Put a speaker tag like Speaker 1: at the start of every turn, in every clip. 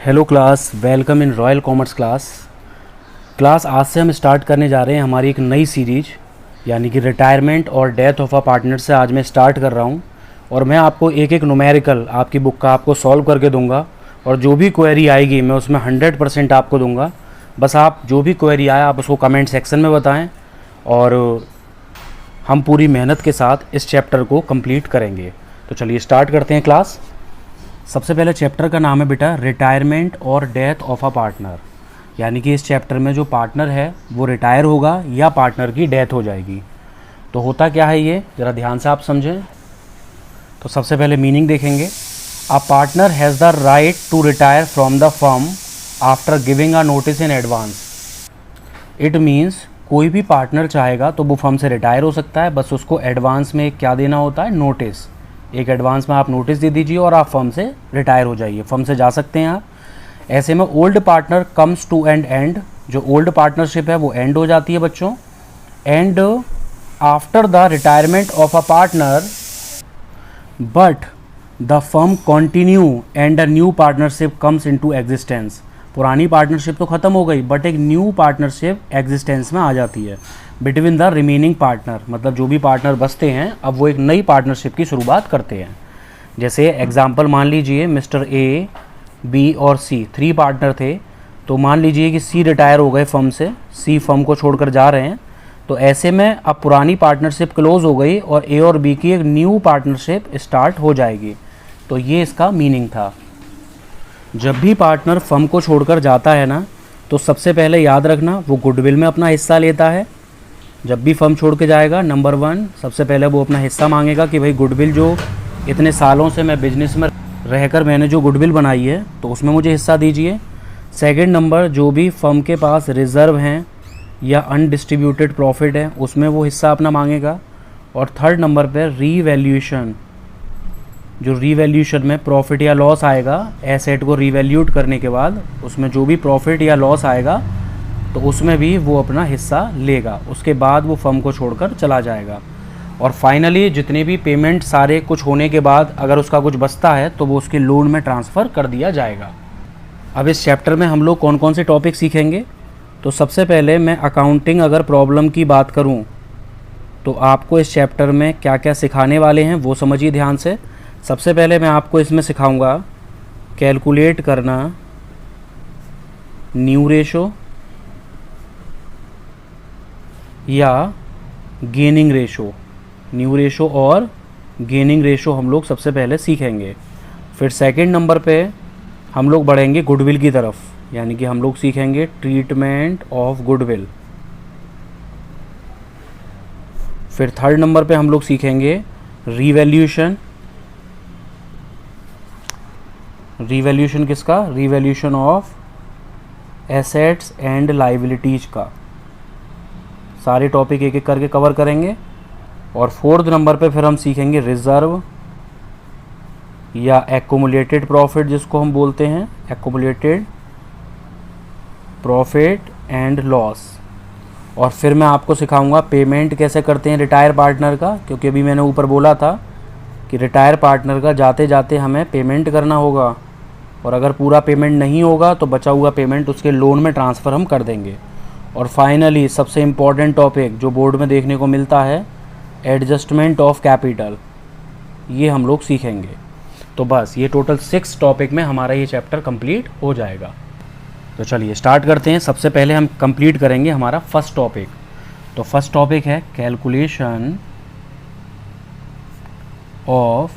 Speaker 1: Hello class, welcome in royal commerce class. आज से हम स्टार्ट करने जा रहे हैं हमारी एक नई सीरीज, यानी कि रिटायरमेंट और डेथ ऑफ अ पार्टनर से आज मैं स्टार्ट कर रहा हूं। और मैं आपको एक एक न्यूमेरिकल आपकी बुक का आपको सॉल्व करके दूंगा, और जो भी क्वेरी आएगी मैं उसमें 100% आपको दूंगा। बस आप जो भी क्वेरी आए आप उसको कमेंट सेक्शन में बताएं, और हम पूरी मेहनत के साथ इस चैप्टर को कंप्लीट करेंगे। तो चलिए स्टार्ट करते हैं क्लास। सबसे पहले चैप्टर का नाम है बेटा रिटायरमेंट और डेथ ऑफ अ पार्टनर, यानी कि इस चैप्टर में जो पार्टनर है वो रिटायर होगा या पार्टनर की डेथ हो जाएगी। तो होता क्या है ये ज़रा ध्यान से आप समझें। तो सबसे पहले मीनिंग देखेंगे। A partner has the right to retire from the firm after giving a notice in advance. It means कोई भी पार्टनर चाहेगा तो वो फर्म से रिटायर हो सकता है, बस उसको एडवांस में क्या देना होता है, नोटिस। एक एडवांस में आप नोटिस दे दीजिए और आप फर्म से रिटायर हो जाइए, फर्म से जा सकते हैं आप। ऐसे में old partner comes to end, जो ओल्ड पार्टनरशिप है वो एंड हो जाती है बच्चों। And after the retirement of a partner but the firm continue and a new partnership comes into existence. पुरानी पार्टनरशिप तो ख़त्म हो गई, बट एक न्यू पार्टनरशिप एग्जिस्टेंस में आ जाती है बिटवीन द रिमेनिंग पार्टनर। मतलब जो भी पार्टनर बचते हैं अब वो एक नई पार्टनरशिप की शुरुआत करते हैं। जैसे एग्जांपल मान लीजिए मिस्टर ए, बी और सी 3 पार्टनर थे। तो मान लीजिए कि सी रिटायर हो गए फर्म से, सी फर्म को छोड़कर जा रहे हैं। तो ऐसे में अब पुरानी पार्टनरशिप क्लोज हो गई और ए और बी की एक न्यू पार्टनरशिप स्टार्ट हो जाएगी। तो ये इसका मीनिंग था। जब भी पार्टनर फर्म को छोड़कर जाता है ना, तो सबसे पहले याद रखना वो गुडविल में अपना हिस्सा लेता है। जब भी फर्म छोड़ के जाएगा, नंबर 1 सबसे पहले वो अपना हिस्सा मांगेगा कि भाई गुडविल जो इतने सालों से मैं बिजनेस में रहकर मैंने जो गुडविल बनाई है तो उसमें मुझे हिस्सा दीजिए। सेकंड नंबर, जो भी फर्म के पास रिज़र्व हैं या अनडिस्ट्रीब्यूटेड प्रॉफिट है उसमें वो हिस्सा अपना मांगेगा। और थर्ड नंबर पर रीवैल्यूएशन, जो रीवैल्यूएशन में प्रॉफिट या लॉस आएगा, एसेट को रीवैल्यूट करने के बाद उसमें जो भी प्रॉफिट या लॉस आएगा तो उसमें भी वो अपना हिस्सा लेगा। उसके बाद वो फर्म को छोड़कर चला जाएगा। और फाइनली जितने भी पेमेंट सारे कुछ होने के बाद अगर उसका कुछ बचता है तो वो उसके लोन में ट्रांसफ़र कर दिया जाएगा। अब इस चैप्टर में हम लोग कौन कौन से टॉपिक सीखेंगे। तो सबसे पहले मैं अकाउंटिंग अगर प्रॉब्लम की बात करूं तो आपको इस चैप्टर में क्या क्या सिखाने वाले हैं वो समझिए ध्यान से। सबसे पहले मैं आपको इसमें सिखाऊंगा कैलकुलेट करना न्यू रेशो या गेनिंग रेशो। न्यू रेशो और गेनिंग रेशो हम लोग सबसे पहले सीखेंगे। फिर सेकंड नंबर पे हम लोग बढ़ेंगे गुडविल की तरफ, यानी कि हम लोग सीखेंगे ट्रीटमेंट ऑफ गुडविल। फिर थर्ड नंबर पे हम लोग सीखेंगे रीवैल्यूएशन। रीवैल्यूएशन किसका? Revaluation of assets and liabilities का। सारे टॉपिक एक एक करके कवर करेंगे। और फोर्थ नंबर पे फिर हम सीखेंगे रिज़र्व या एक्युमुलेटेड प्रॉफिट, जिसको हम बोलते हैं एक्युमुलेटेड प्रॉफिट एंड लॉस। और फिर मैं आपको सिखाऊंगा पेमेंट कैसे करते हैं रिटायर पार्टनर का, क्योंकि अभी मैंने ऊपर बोला था कि रिटायर पार्टनर का जाते जाते हमें पेमेंट करना होगा, और अगर पूरा पेमेंट नहीं होगा तो बचा हुआ पेमेंट उसके लोन में ट्रांसफ़र हम कर देंगे। और फाइनली सबसे इम्पॉर्टेंट टॉपिक जो बोर्ड में देखने को मिलता है, एडजस्टमेंट ऑफ कैपिटल, ये हम लोग सीखेंगे। तो बस ये टोटल 6 टॉपिक में हमारा ये चैप्टर कंप्लीट हो जाएगा। तो चलिए स्टार्ट करते हैं। सबसे पहले हम कंप्लीट करेंगे हमारा फर्स्ट टॉपिक। तो फर्स्ट टॉपिक है कैलकुलेशन ऑफ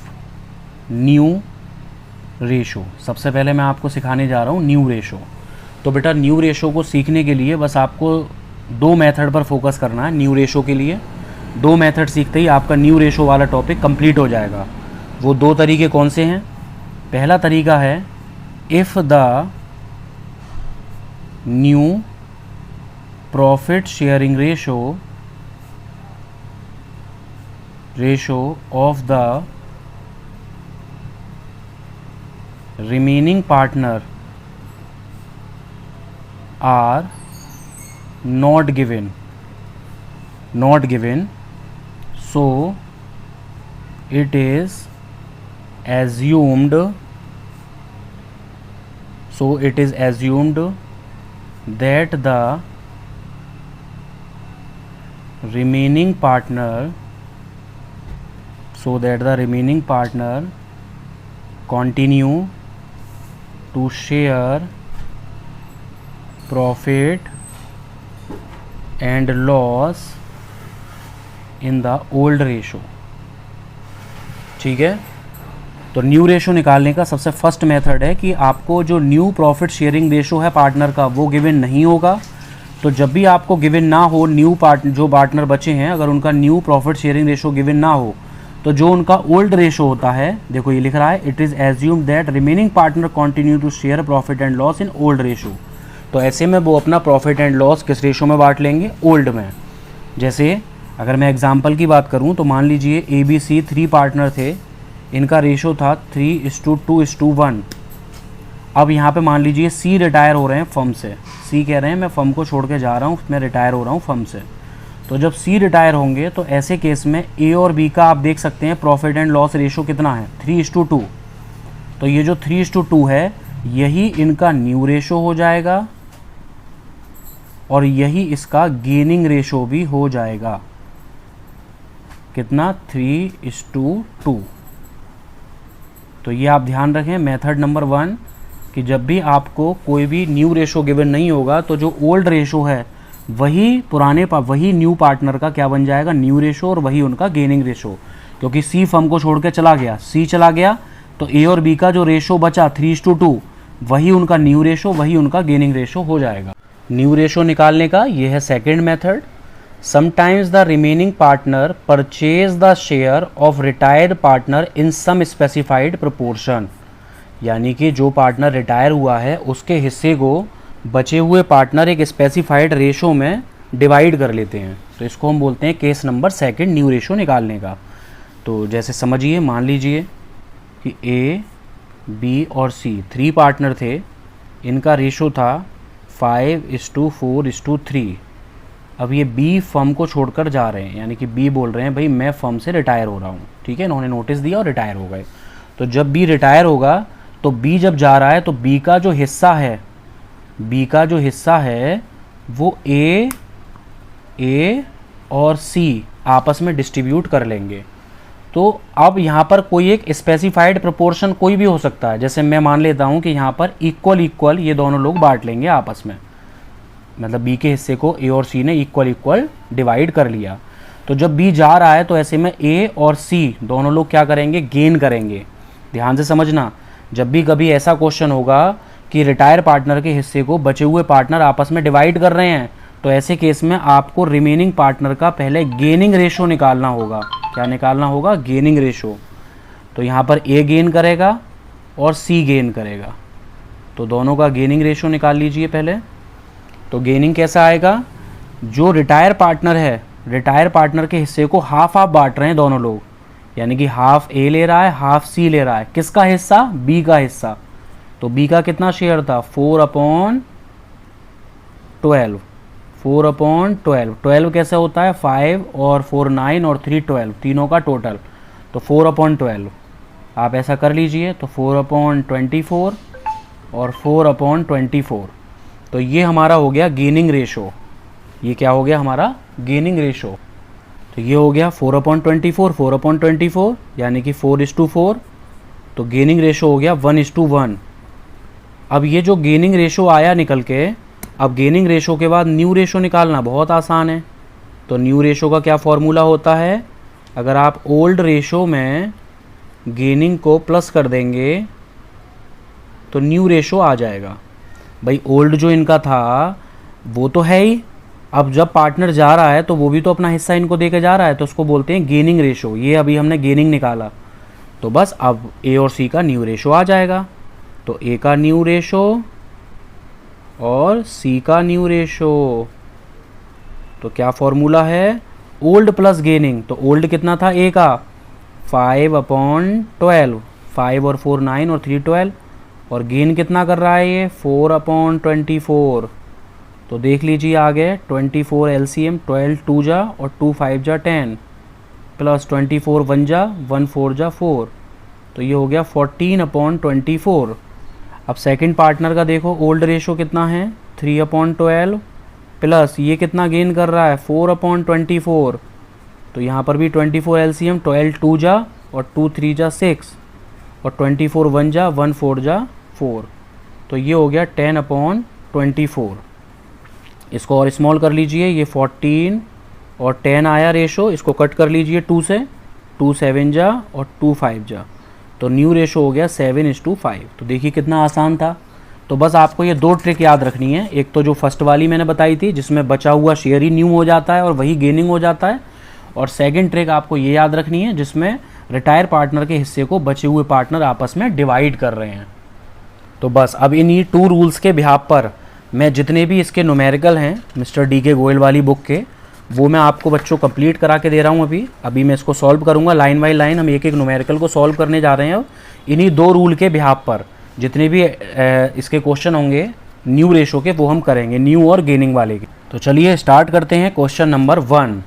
Speaker 1: न्यू रेशो। सबसे पहले मैं आपको सिखाने जा रहा हूँ न्यू रेशो। तो बेटा न्यू रेशो को सीखने के लिए बस आपको 2 मेथड पर फोकस करना है। न्यू रेशो के लिए 2 मेथड सीखते ही आपका न्यू रेशो वाला टॉपिक कंप्लीट हो जाएगा। वो 2 तरीके कौन से हैं? पहला तरीका है if the new profit sharing ratio of the remaining partner are not given, so it is assumed So it is assumed that the remaining partner continue to share profit and loss in the old ratio। ठीक है, तो new ratio निकालने का सबसे first method है कि आपको जो न्यू प्रॉफिट शेयरिंग रेशो है पार्टनर का वो गिवन नहीं होगा। तो जब भी आपको गिवन ना हो, न्यू जो पार्टनर बचे हैं अगर उनका new profit sharing ratio given ना हो, तो जो उनका ओल्ड रेशो होता है, देखो ये लिख रहा है it is assumed that remaining partner continue to share profit and loss in old ratio. तो ऐसे में वो अपना प्रॉफिट एंड लॉस किस रेशो में बांट लेंगे? ओल्ड में। जैसे अगर मैं एग्जांपल की बात करूं तो मान लीजिए ABC 3 पार्टनर थे, इनका रेशो था 3:2:1। अब यहाँ पे मान लीजिए C रिटायर हो रहे हैं फर्म से, C कह रहे हैं मैं फर्म को छोड़ के जा रहा हूँ, मैं रिटायर हो रहा हूँ फर्म से। तो जब C रिटायर होंगे तो ऐसे केस में A और B का आप देख सकते हैं प्रॉफिट एंड लॉस रेशो कितना है? 3:2। तो ये जो 3:2 है यही इनका न्यू रेशो हो जाएगा और यही इसका गेनिंग रेशो भी हो जाएगा। कितना? 3:2। तो ये आप ध्यान रखें मेथड नंबर 1 कि जब भी आपको कोई भी न्यू रेशो गिवन नहीं होगा तो जो ओल्ड रेशो है वही न्यू पार्टनर का क्या बन जाएगा? न्यू रेशो, और वही उनका गेनिंग रेशो। क्योंकि C फर्म को छोड़ के चला गया, C चला गया, तो A और B का जो रेशो बचा 3:2 वही उनका न्यू रेशो, वही उनका गेनिंग रेशो हो जाएगा। न्यू रेशो निकालने का ये है second method. Sometimes the remaining partner purchase the share of retired partner in some specified proportion. यानी कि जो पार्टनर रिटायर हुआ है उसके हिस्से को बचे हुए पार्टनर एक स्पेसिफाइड रेशो में डिवाइड कर लेते हैं। तो इसको हम बोलते हैं case number second new ratio निकालने का। तो जैसे समझिए, मान लीजिए कि A, B और C 3 पार्टनर थे, इनका रेशो था 5:4:3। अब ये B फर्म को छोड़कर जा रहे हैं, यानी कि B बोल रहे हैं भाई मैं फर्म से रिटायर हो रहा हूँ। ठीक है, इन्होंने नोटिस दिया और रिटायर हो गए। तो जब B रिटायर होगा तो B जब जा रहा है तो B का जो हिस्सा है वो A और C आपस में डिस्ट्रीब्यूट कर लेंगे। तो अब यहाँ पर कोई एक स्पेसिफाइड प्रोपोर्शन कोई भी हो सकता है। जैसे मैं मान लेता हूँ कि यहाँ पर इक्वल ये दोनों लोग बांट लेंगे आपस में, मतलब B के हिस्से को A और C ने इक्वल डिवाइड कर लिया। तो जब B जा रहा है तो ऐसे में A और C दोनों लोग क्या करेंगे? गेन करेंगे। ध्यान से समझना, जब भी कभी ऐसा क्वेश्चन होगा कि रिटायर पार्टनर के हिस्से को बचे हुए पार्टनर आपस में डिवाइड कर रहे हैं, तो ऐसे केस में आपको रिमेनिंग पार्टनर का पहले गेनिंग रेशो निकालना होगा। क्या निकालना होगा? Gaining ratio. तो यहाँ पर A गेन करेगा और C गेन करेगा, तो दोनों का गेनिंग रेशो निकाल लीजिए पहले। तो गेनिंग कैसा आएगा? जो रिटायर पार्टनर है, रिटायर पार्टनर के हिस्से को हाफ बांट रहे हैं दोनों लोग, यानी कि हाफ A ले रहा है, हाफ C ले रहा है। किसका हिस्सा? B का हिस्सा। तो B का कितना शेयर था? 4/12। 4/12। 12 कैसे होता है? 5 और 4 9 और 3 12, तीनों का टोटल। तो 4/12 आप ऐसा कर लीजिए। तो 4/24 और 4/24। तो ये हमारा हो गया गेनिंग रेशो। ये क्या हो गया हमारा? Gaining ratio. तो ये हो गया 4/24 यानी कि 4:4। तो गेनिंग रेशो हो गया 1:1। अब ये जो गेनिंग रेशो आया निकल के, अब गेनिंग रेशो के बाद न्यू रेशो निकालना बहुत आसान है। तो न्यू रेशो का क्या फॉर्मूला होता है? अगर आप ओल्ड रेशो में गेनिंग को प्लस कर देंगे तो न्यू रेशो आ जाएगा। भाई ओल्ड जो इनका था वो तो है ही, अब जब पार्टनर जा रहा है तो वो भी तो अपना हिस्सा इनको दे के जा रहा है, तो उसको बोलते हैं गेनिंग रेशो। ये अभी हमने गेनिंग निकाला, तो बस अब A और C का न्यू रेशो आ जाएगा। तो A का न्यू रेशो और C का न्यू रेशो। तो क्या फॉर्मूला है? Old plus gaining. तो ओल्ड कितना था A का? 5/12। 5 और 4 9 और 3 12। और गेन कितना कर रहा है ये? 4/24। तो देख लीजिए आगे 24 LCM, 12 2 जा और 2 5 जा 10 प्लस 24 1 जा 1 4 जा 4। तो ये हो गया 14/24। अब सेकंड पार्टनर का देखो, ओल्ड रेशो कितना है 3/12 प्लस ये कितना गेन कर रहा है 4/24, तो यहाँ पर भी 24 एलसीएम, 12 2 जा और 2 3 जा 6 और 24 1 जा 1 4 जा 4, तो ये हो गया 10/24। इसको और स्मॉल कर लीजिए, ये 14 और 10 आया रेशो, इसको कट कर लीजिए 2 से, 2 7 जा और 2 5 जा, तो न्यू रेशो हो गया 7:5। तो देखिए कितना आसान था। तो बस आपको ये 2 ट्रिक याद रखनी है, एक तो जो फर्स्ट वाली मैंने बताई थी जिसमें बचा हुआ शेयर ही न्यू हो जाता है और वही गेनिंग हो जाता है, और सेकंड ट्रिक आपको ये याद रखनी है जिसमें रिटायर पार्टनर के हिस्से को बचे हुए पार्टनर आपस में डिवाइड कर रहे हैं। तो बस अब इन्हीं 2 रूल्स के बिहाफ पर मैं जितने भी इसके न्यूमेरिकल हैं मिस्टर डी के गोयल वाली बुक के, वो मैं आपको बच्चों कंप्लीट करा के दे रहा हूँ। अभी मैं इसको सॉल्व करूँगा लाइन बाई लाइन, हम एक एक न्यूमेरिकल को सॉल्व करने जा रहे हैं। इन्हीं 2 रूल के बिहाफ पर जितने भी इसके क्वेश्चन होंगे न्यू रेशो के वो हम करेंगे, न्यू और गेनिंग वाले के। तो चलिए स्टार्ट करते हैं क्वेश्चन नंबर 1।